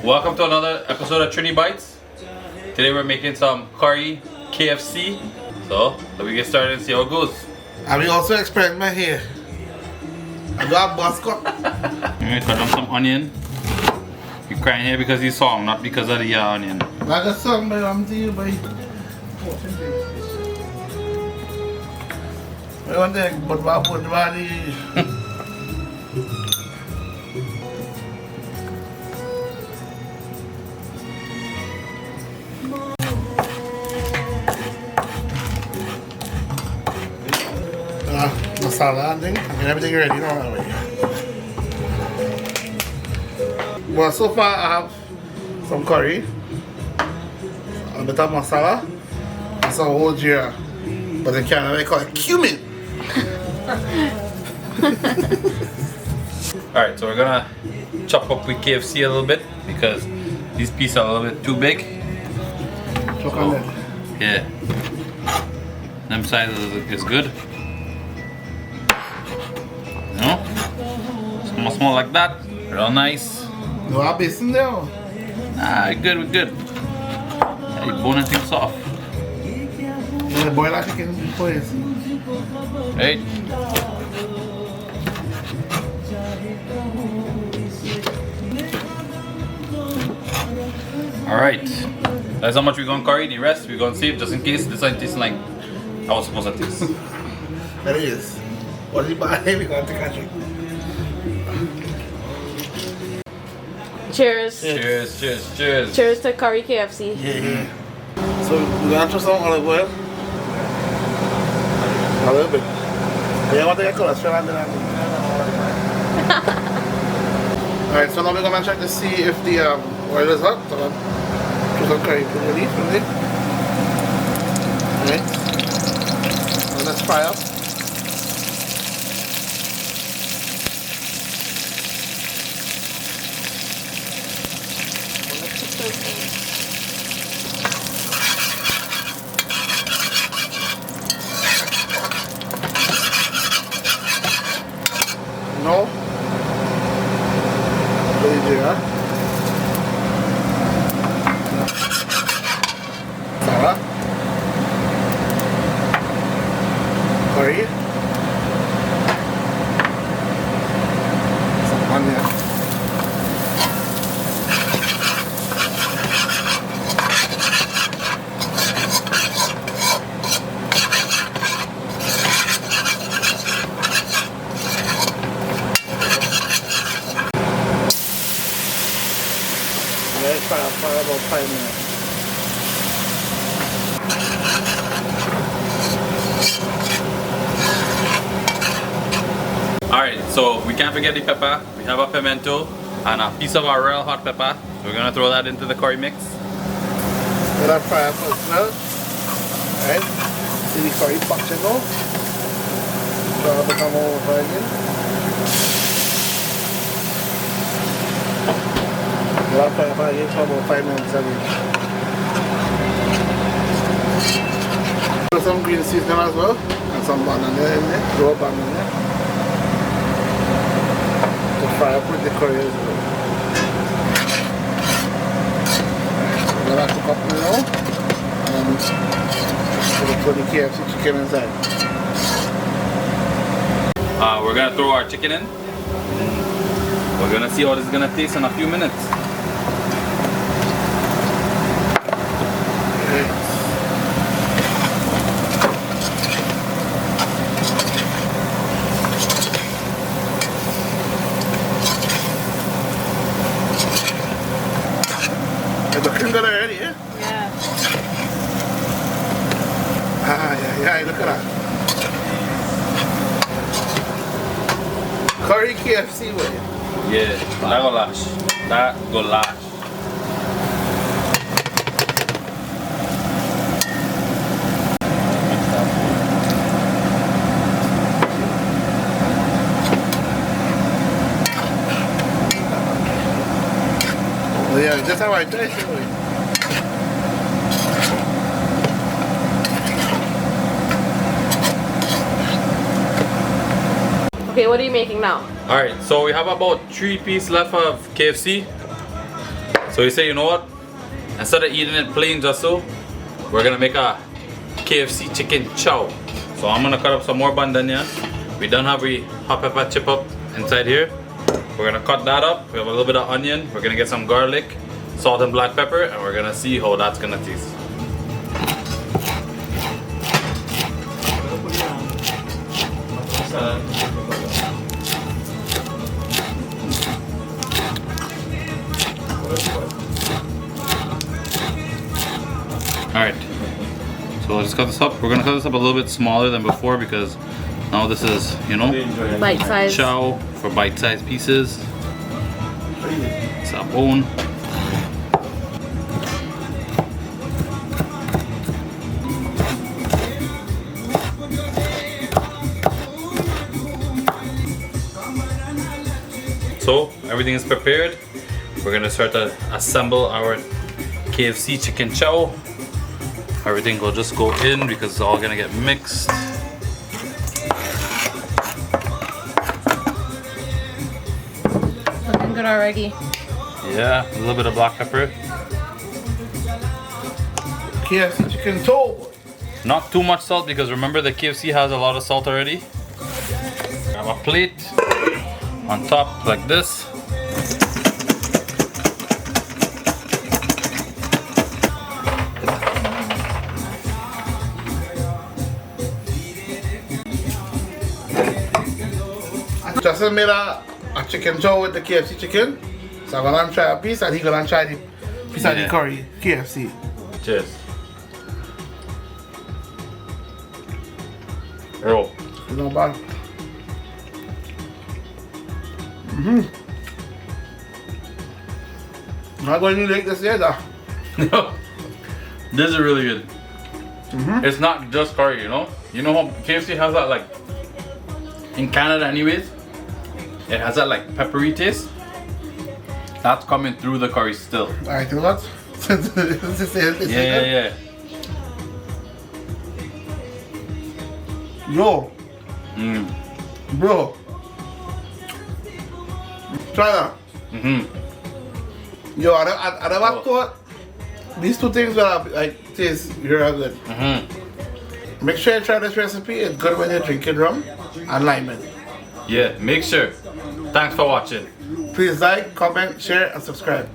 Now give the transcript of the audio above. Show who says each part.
Speaker 1: Welcome to another episode of Trini Bites. Today we're making some curry KFC. So let me get started and see how it goes.
Speaker 2: And we also experiment here. I got a bus cut.
Speaker 1: I'm gonna cut down some onion. You're crying here because you saw him, not because of the onion.
Speaker 2: I got some, but I'm to you, boy. I want to put my body. Masala and thing, and everything ready, you know that way. Well, so far I have some curry, a bit of masala, and some whole jeera. But in Canada they call it cumin.
Speaker 1: Alright, so we're gonna chop up with KFC a little bit because these pieces are a little bit too big.
Speaker 2: So,
Speaker 1: yeah. Them size is good. You know? Small like that. Real nice.
Speaker 2: no, I'll be in there.
Speaker 1: Ah, we're good, we're good. Yeah, you boning things off.
Speaker 2: The boiler chicken place.
Speaker 1: Right? Alright. That's how much we're gonna curry. The rest we're gonna save just in case this ain't tasting like I was supposed to taste.
Speaker 2: That is. What do you buy? We got to catch it.
Speaker 3: Cheers.
Speaker 1: Cheers, cheers, cheers.
Speaker 3: Cheers to curry KFC.
Speaker 2: Yeah. So we're gonna throw some olive oil. A little bit. Yeah, I want to get cholesterol and then Alright, so now we're gonna check to see if the oil is hot. So put some curry to the leaf, really. Alright. Now let's fry up. No. Really do that. Masala. Curry. Some onion. Let's fry up for about 5 minutes.
Speaker 1: Alright, so we can't forget the pepper. We have a pimento and a piece of our real hot pepper. We're gonna throw that into the curry mix.
Speaker 2: Let that fry up as well. Alright. See the curry function now. Try to become over again. Let that fry up again for about 5 minutes again. Put some green seasoning as well. And some banana in there. Raw banana. To fry up with the curry as well. Let that cook up now. And we'll put the KFC chicken inside.
Speaker 1: We're gonna throw our chicken in. We're gonna see how this is gonna taste in a few minutes.
Speaker 2: It's looking good already, yeah?
Speaker 3: Yeah.
Speaker 2: Yeah, look at that. Curry KFC with it.
Speaker 1: Yeah, that go lash. That go lash.
Speaker 2: Yeah, that's how I taste it.
Speaker 3: Okay, what are you making now?
Speaker 1: Alright, so we have about 3 pieces left of KFC. So we say, you know what? Instead of eating it plain just so, we're gonna make a KFC chicken chow. So I'm gonna cut up some more bandanya. We don't have a hot pepper chip up inside here. We're gonna cut that up. We have a little bit of onion. We're gonna get some garlic, salt and black pepper, and we're gonna see how that's gonna taste. Alright, so let's cut this up. We're gonna cut this up a little bit smaller than before because now this is, you know,
Speaker 3: Bite size.
Speaker 1: chow for bite-sized pieces. Sabon. So everything is prepared. We're gonna start to assemble our KFC chicken chow. Everything will just go in because it's all gonna get mixed.
Speaker 3: Looking good already.
Speaker 1: Yeah, a little bit of black pepper.
Speaker 2: KFC chicken toe.
Speaker 1: Not too much salt because remember the KFC has a lot of salt already. Have a plate on top like this.
Speaker 2: Justin made a chicken chow with the KFC chicken. So I'm gonna try a piece and he's gonna try the piece of the
Speaker 1: Yeah.
Speaker 2: curry KFC.
Speaker 1: Cheers. Roll.
Speaker 2: It's not bad. Not going to like this either.
Speaker 1: This is really good. It's not just curry, you know? You know how KFC has that like, in Canada anyways, it has that like peppery taste. That's coming through the curry still.
Speaker 2: Alright, you know what?
Speaker 1: Yeah.
Speaker 2: Yo, bro. Try that. Yo, I never thought these two things will like taste real good. Make sure you try this recipe. It's good when you're drinking rum and lemon.
Speaker 1: Yeah, make sure. Thanks for watching.
Speaker 2: Please like, comment, share, and subscribe.